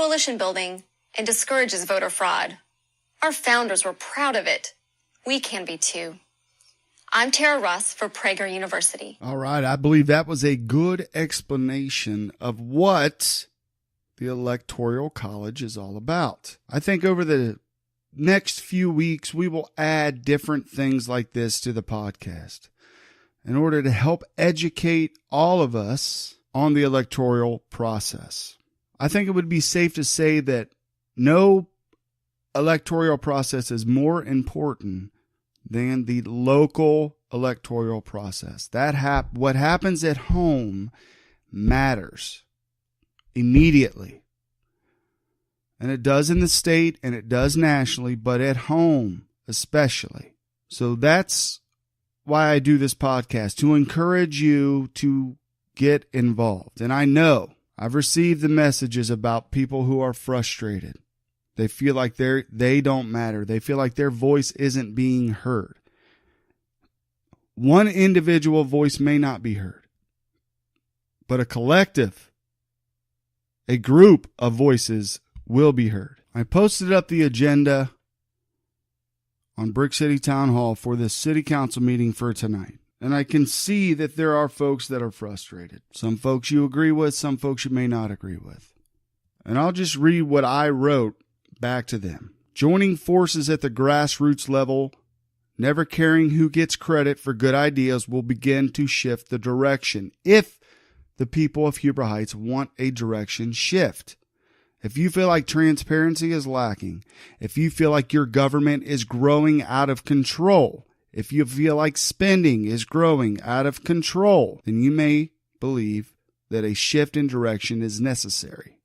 coalition building, and discourages voter fraud. Our founders were proud of it. We can be too. I'm Tara Russ for Prager University. All right, I believe that was a good explanation of what the Electoral College is all about. I think over the next few weeks, we will add different things like this to the podcast in order to help educate all of us on the electoral process. I think it would be safe to say that no electoral process is more important than the local electoral process. What happens at home matters immediately. And it does in the state and it does nationally, but at home especially. So that's why I do this podcast, to encourage you to get involved. And I know I've received the messages about people who are frustrated. They feel like they don't matter. They feel like their voice isn't being heard. One individual voice may not be heard, but a collective, a group of voices will be heard. I posted up the agenda on Brick City Town Hall for this city council meeting for tonight. And I can see that there are folks that are frustrated. Some folks you agree with, some folks you may not agree with. And I'll just read what I wrote back to them. Joining forces at the grassroots level, never caring who gets credit for good ideas, will begin to shift the direction if the people of Huber Heights want a direction shift. If you feel like transparency is lacking, if you feel like your government is growing out of control, if you feel like spending is growing out of control, then you may believe that a shift in direction is necessary.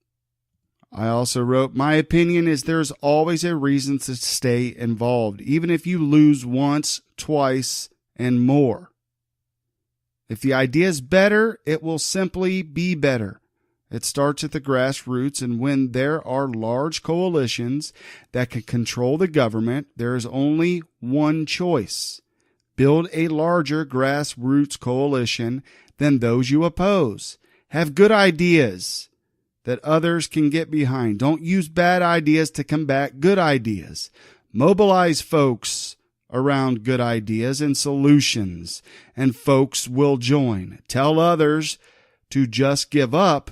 I also wrote, my opinion is there's always a reason to stay involved, even if you lose once, twice, and more. If the idea is better, it will simply be better. It starts at the grassroots, and when there are large coalitions that can control the government, there is only one choice. Build a larger grassroots coalition than those you oppose. Have good ideas that others can get behind. Don't use bad ideas to combat good ideas. Mobilize folks around good ideas and solutions, and folks will join. Tell others to just give up,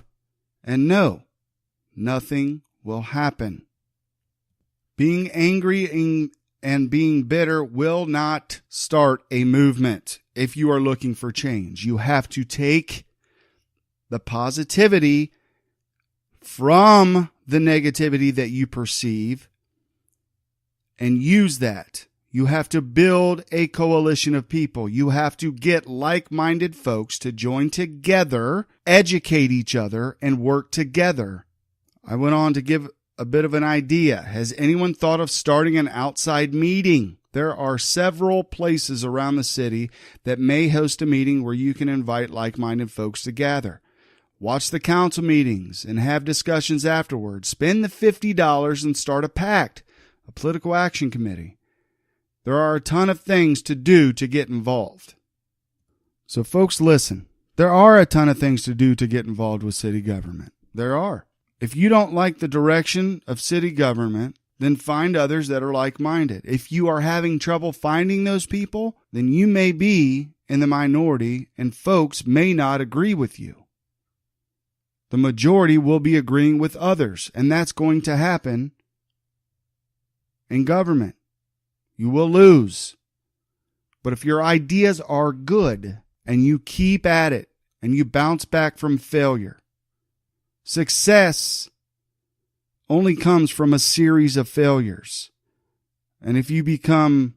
and no, nothing will happen. Being angry and being bitter will not start a movement. If you are looking for change, you have to take the positivity from the negativity that you perceive and use that. You have to build a coalition of people. You have to get like-minded folks to join together, educate each other, and work together. I went on to give a bit of an idea. Has anyone thought of starting an outside meeting? There are several places around the city that may host a meeting where you can invite like-minded folks to gather. Watch the council meetings and have discussions afterwards. Spend the $50 and start a PAC, a political action committee. There are a ton of things to do to get involved. So folks, listen. There are a ton of things to do to get involved with city government. There are. If you don't like the direction of city government, then find others that are like-minded. If you are having trouble finding those people, then you may be in the minority and folks may not agree with you. The majority will be agreeing with others, and that's going to happen in government. You will lose. But if your ideas are good and you keep at it and you bounce back from failure, success only comes from a series of failures. And if you become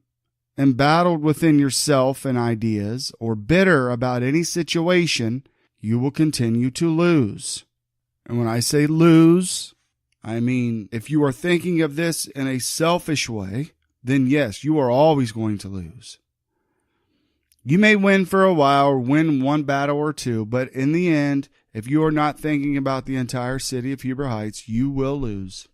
embattled within yourself and ideas or bitter about any situation, you will continue to lose. And when I say lose, I mean if you are thinking of this in a selfish way, then yes, you are always going to lose. You may win for a while or win one battle or two, but in the end, if you are not thinking about the entire city of Huber Heights, you will lose.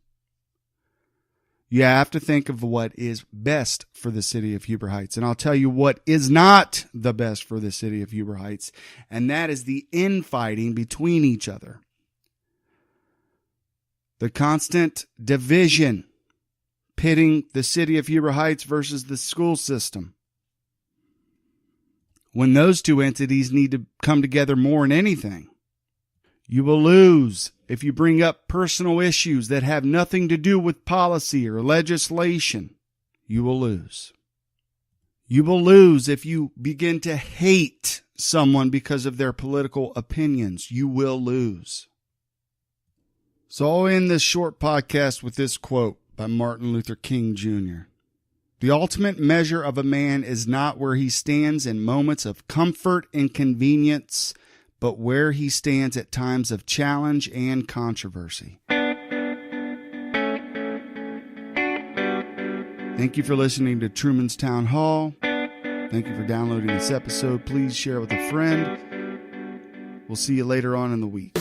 You have to think of what is best for the city of Huber Heights. And I'll tell you what is not the best for the city of Huber Heights, and that is the infighting between each other. The constant division, pitting the city of Huber Heights versus the school system, when those two entities need to come together more than anything. You will lose if you bring up personal issues that have nothing to do with policy or legislation. You will lose. You will lose if you begin to hate someone because of their political opinions. You will lose. So I'll end this short podcast with this quote by Martin Luther King Jr. The ultimate measure of a man is not where he stands in moments of comfort and convenience, but where he stands at times of challenge and controversy. Thank you for listening to Truman's Town Hall. Thank you for downloading this episode. Please share it with a friend. We'll see you later on in the week.